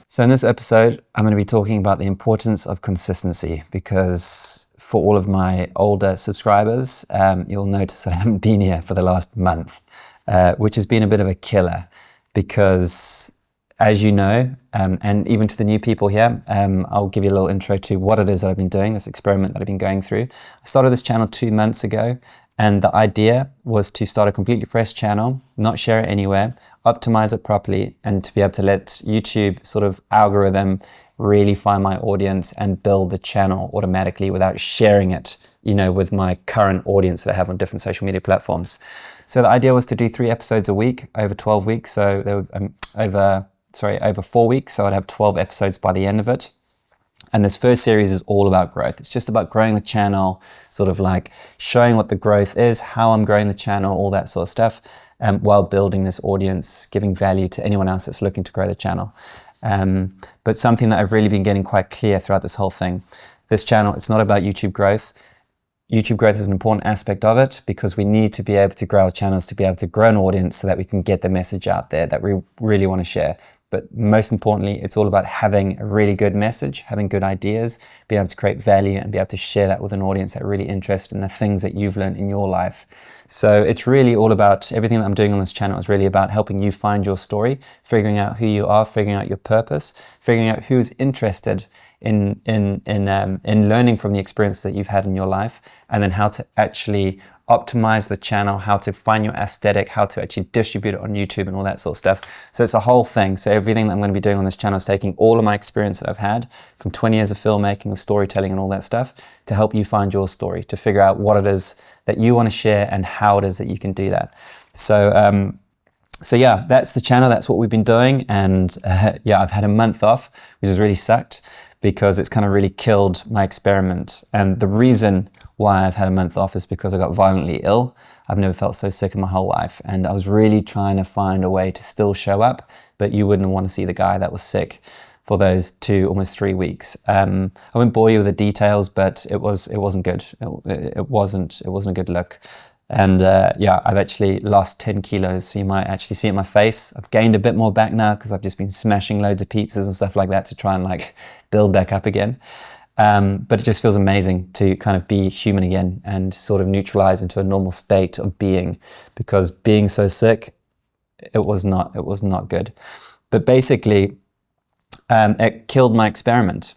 So in this episode, I'm going to be talking about the importance of consistency, because for all of my older subscribers, you'll notice that I haven't been here for the last month, which has been a bit of a killer because, as you know, and even to the new people here, I'll give you a little intro to what it is that I've been doing, this experiment that I've been going through. I started this channel 2 months ago, and the idea was to start a completely fresh channel, not share it anywhere, optimize it properly, and to be able to let YouTube sort of algorithm really find my audience and build the channel automatically without sharing it, with my current audience that I have on different social media platforms. So the idea was to do 3 episodes a week over 12 weeks. So they were over 4 weeks. So I'd have 12 episodes by the end of it. And this first series is all about growth. It's just about growing the channel, sort of like showing what the growth is, how I'm growing the channel, all that sort of stuff, while building this audience, giving value to anyone else that's looking to grow the channel. But something that I've really been getting quite clear throughout this whole thing, this channel, it's not about YouTube growth. YouTube growth is an important aspect of it because we need to be able to grow our channels to be able to grow an audience so that we can get the message out there that we really want to share. But most importantly, it's all about having a really good message, having good ideas, being able to create value and be able to share that with an audience that are really interested in the things that you've learned in your life. So it's really all about, everything that I'm doing on this channel is really about helping you find your story, figuring out who you are, figuring out your purpose, figuring out who's interested in learning from the experiences that you've had in your life, and then how to actually optimize the channel, how to find your aesthetic, how to actually distribute it on YouTube and all that sort of stuff. So it's a whole thing. So everything that I'm going to be doing on this channel is taking all of my experience that I've had from 20 years of filmmaking, of storytelling and all that stuff to help you find your story, to figure out what it is that you want to share and how it is that you can do that. So yeah, that's the channel. That's what we've been doing. And yeah, I've had a month off, which has really sucked because it's kind of really killed my experiment. And the reason why I've had a month off is because I got violently ill. I've never felt so sick in my whole life. And I was really trying to find a way to still show up, but you wouldn't want to see the guy that was sick for those 2, almost 3 weeks. I won't bore you with the details, but it wasn't good. It wasn't a good look. And yeah, I've actually lost 10 kilos. So you might actually see it in my face. I've gained a bit more back now because I've just been smashing loads of pizzas and stuff like that to try and build back up again. But it just feels amazing to kind of be human again and sort of neutralize into a normal state of being, because being so sick, it was not good. But basically, it killed my experiment,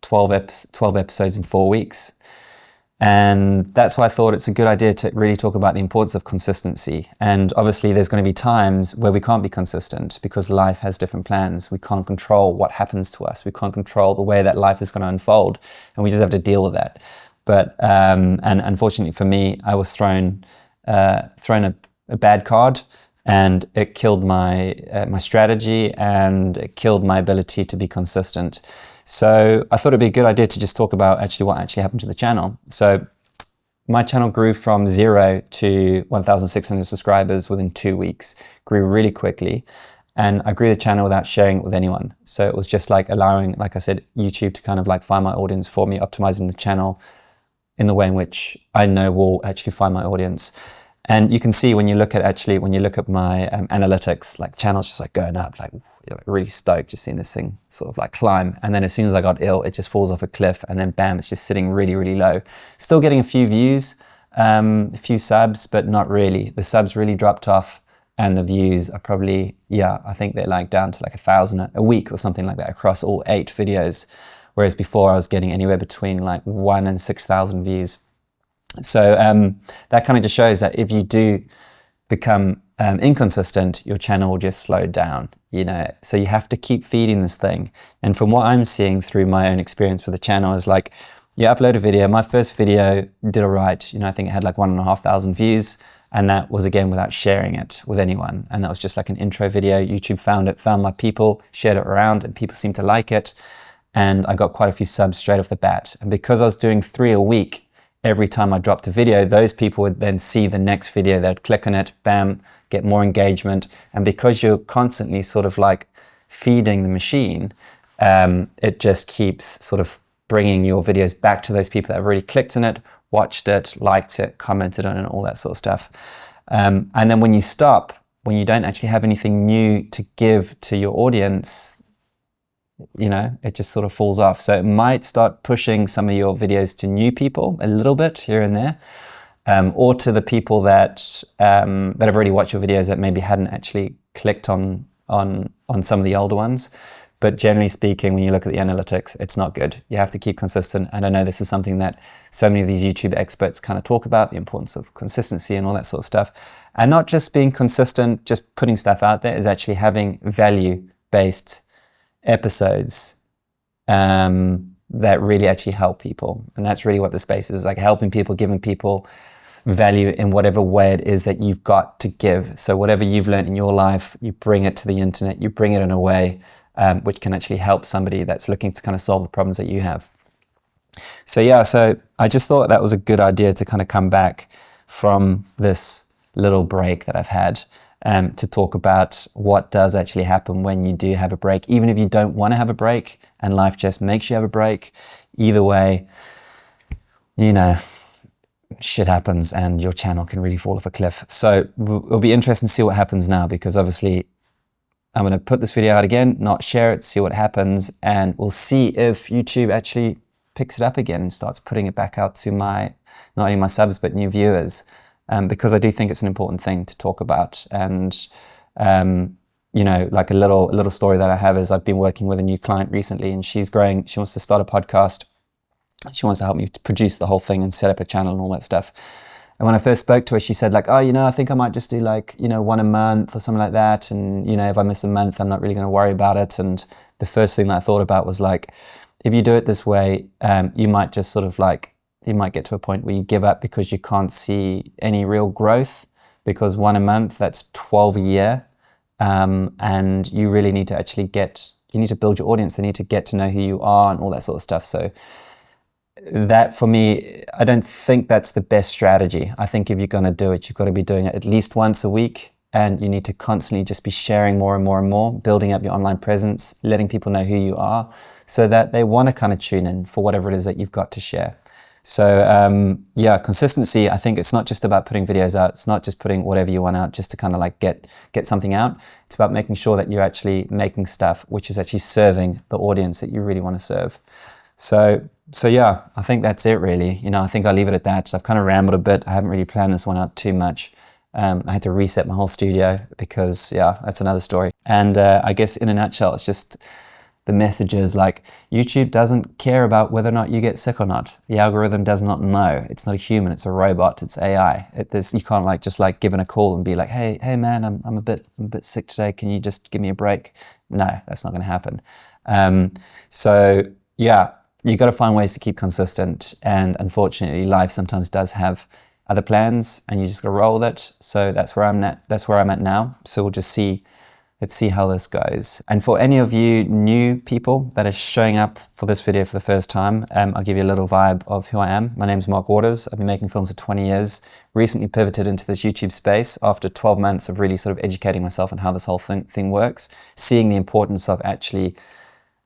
12 episodes in 4 weeks. And that's why I thought it's a good idea to really talk about the importance of consistency. And obviously there's going to be times where we can't be consistent because life has different plans. We can't control what happens to us. We can't control the way that life is going to unfold. And we just have to deal with that. But, and unfortunately for me, I was thrown a bad card, and it killed my strategy, and it killed my ability to be consistent. So I thought it'd be a good idea to just talk about what actually happened to the channel. So my channel grew from 0 to 1,600 subscribers within 2 weeks, grew really quickly. And I grew the channel without sharing it with anyone. So it was just allowing, like I said, YouTube to kind of find my audience for me, optimizing the channel in the way in which I know will actually find my audience. And you can see when you look at my analytics, channels just going up, really stoked just seeing this thing sort of climb. And then as soon as I got ill, it just falls off a cliff, and then bam, it's just sitting really, really low. Still getting a few views, a few subs, but not really. The subs really dropped off, and the views are probably, I think they're down to 1,000 a week or something like that across all 8 videos. Whereas before I was getting anywhere between 1,000 and 6,000 views. So that kind of just shows that if you do become inconsistent, your channel will just slow down, So you have to keep feeding this thing. And from what I'm seeing through my own experience with the channel is you upload a video. My first video did all right. I think it had 1,500 views. And that was, again, without sharing it with anyone. And that was just an intro video. YouTube found it, found my people, shared it around, and people seemed to like it. And I got quite a few subs straight off the bat. And because I was doing 3 a week, every time I dropped a video, those people would then see the next video. They'd click on it, bam, get more engagement. And because you're constantly sort of feeding the machine, it just keeps sort of bringing your videos back to those people that have already clicked on it, watched it, liked it, commented on it, and all that sort of stuff. And then when you stop, when you don't actually have anything new to give to your audience, it just sort of falls off. So it might start pushing some of your videos to new people a little bit here and there, or to the people that have already watched your videos that maybe hadn't actually clicked on some of the older ones. But generally speaking, when you look at the analytics, it's not good. You have to keep consistent. And I know this is something that so many of these YouTube experts kind of talk about, the importance of consistency and all that sort of stuff. And not just being consistent, just putting stuff out there, is actually having value-based episodes that really actually help people. And that's really what the space is, like helping people, giving people value in whatever way it is that you've got to give. So whatever you've learned in your life, you bring it to the internet, you bring it in a way which can actually help somebody that's looking to kind of solve the problems that you have. So yeah, so I just thought that was a good idea to kind of come back from this little break that I've had to talk about what does actually happen when you do have a break, even if you don't want to have a break and life just makes you have a break. Either way, shit happens and your channel can really fall off a cliff. So it'll be interesting to see what happens now, because obviously I'm going to put this video out again, not share it, see what happens, and we'll see if YouTube actually picks it up again and starts putting it back out to not only my subs, but new viewers, because I do think it's an important thing to talk about. And, like a little story that I have is I've been working with a new client recently, and she's growing. She wants to start a podcast. She wants to help me to produce the whole thing and set up a channel and all that stuff. And when I first spoke to her, she said like, oh, I think I might just do like, one a month or something like that. And, if I miss a month, I'm not really going to worry about it. And the first thing that I thought about was like, if you do it this way, you might just sort of like, you might get to a point where you give up because you can't see any real growth, because one a month, that's 12 a year. And you really need to actually you need to build your audience. They need to get to know who you are and all that sort of stuff. So that, for me, I don't think that's the best strategy. I think if you're going to do it, you've got to be doing it at least once a week, and you need to constantly just be sharing more and more and more, building up your online presence, letting people know who you are, so that they want to kind of tune in for whatever it is that you've got to share. So consistency, I think it's not just about putting videos out. It's not just putting whatever you want out just to kind of like get something out. It's about making sure that you're actually making stuff which is actually serving the audience that you really want to serve. So yeah, I think that's it really. I think I'll leave it at that. So I've kind of rambled a bit. I haven't really planned this one out too much. I had to reset my whole studio because, that's another story. And I guess in a nutshell, it's just the message is like, YouTube doesn't care about whether or not you get sick or not. The algorithm does not know. It's not a human, it's a robot, it's AI. You can't just give it a call and be like, hey man, I'm a bit sick today. Can you just give me a break? No, that's not going to happen. You got to find ways to keep consistent, and unfortunately life sometimes does have other plans and you just got to roll with it. So that's where I'm at now. So we'll just let's see how this goes. And for any of you new people that are showing up for this video for the first time, I'll give you a little vibe of who I am. My name's Mark Waters. I've been making films for 20 years, recently pivoted into this YouTube space after 12 months of really sort of educating myself on how this whole thing works, seeing the importance of actually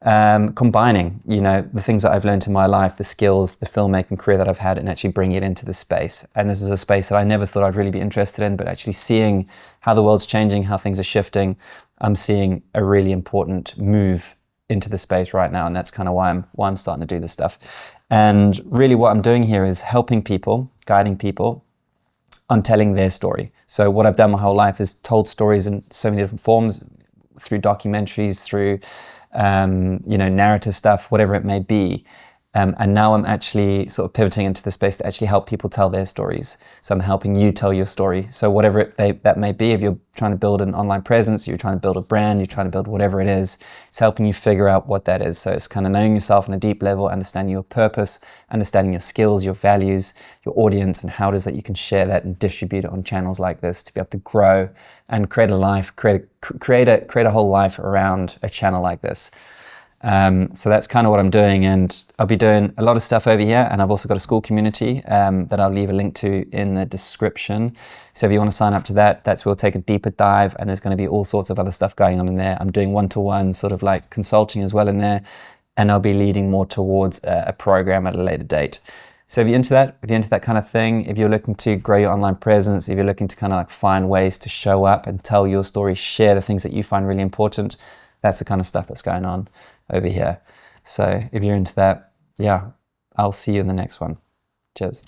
combining, the things that I've learned in my life, the skills, the filmmaking career that I've had, and actually bring it into this space. And this is a space that I never thought I'd really be interested in, but actually seeing how the world's changing, how things are shifting, I'm seeing a really important move into the space right now. And that's kind of why I'm starting to do this stuff. And really what I'm doing here is helping people, guiding people on telling their story. So what I've done my whole life is told stories in so many different forms, through documentaries, through narrative stuff, whatever it may be. And now I'm actually sort of pivoting into the space to actually help people tell their stories. So I'm helping you tell your story. So whatever that may be, if you're trying to build an online presence, you're trying to build a brand, you're trying to build whatever it is, it's helping you figure out what that is. So it's kind of knowing yourself on a deep level, understanding your purpose, understanding your skills, your values, your audience, and how it is that you can share that and distribute it on channels like this to be able to grow and create a life, create a whole life around a channel like this. So that's kind of what I'm doing, and I'll be doing a lot of stuff over here, and I've also got a school community that I'll leave a link to in the description. So if you want to sign up to that, that's where we'll take a deeper dive, and there's going to be all sorts of other stuff going on in there. I'm doing one-to-one sort of like consulting as well in there, and I'll be leading more towards a program at a later date. So if you're into that kind of thing, if you're looking to grow your online presence, if you're looking to kind of like find ways to show up and tell your story, share the things that you find really important, That's the kind of stuff that's going on over here. So if you're into that, yeah, I'll see you in the next one. Cheers.